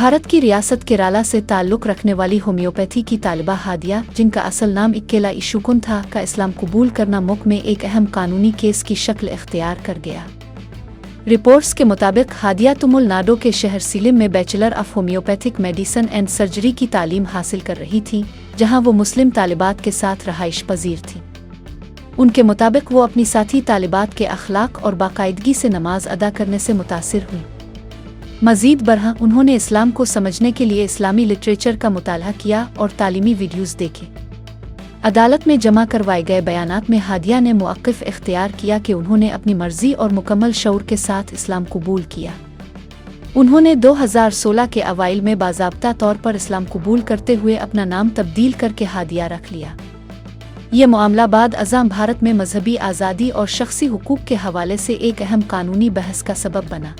भारत की रियासत केराला से ताल्लुक़ रखने वाली होम्योपैथी की तालिबा हादिया, जिनका असल नाम इक्केला इशुकुन था, का इस्लाम कबूल करना मुल्क में एक अहम कानूनी केस की शक्ल इख्तियार कर गया। रिपोर्ट्स के मुताबिक हादिया तमिल नाडु के शहर सीलम में bachelor of homeopathic medicine and surgery की तालीम हासिल कर रही थी, जहां वो मुस्लिम तालिबात के साथ रहाइश पजीर थी। उनके मुताबिक वो अपनी साथी तालिबात के अखलाक और बाकायदगी से नमाज अदा करने से मुतासिर हुई। मज़ीद बरहा उन्होंने इस्लाम को समझने के लिए इस्लामी लिटरेचर का मुताला किया और तालीमी वीडियोज़ देखे। अदालत में जमा करवाए गए बयानात में हादिया ने मुअक्किफ़ इख्तियार किया कि उन्होंने अपनी मर्ज़ी और मुकम्मल शऊर के साथ इस्लाम कबूल किया। उन्होंने 2016 के अवाइल में बाज़ाब्ता तौर पर इस्लाम कबूल करते हुए अपना नाम तब्दील करके हादिया रख लिया। ये मामला बाद अज़ां भारत में मजहबी आज़ादी और शख्सी हुकूक के हवाले से एक अहम कानूनी बहस का सबब बना।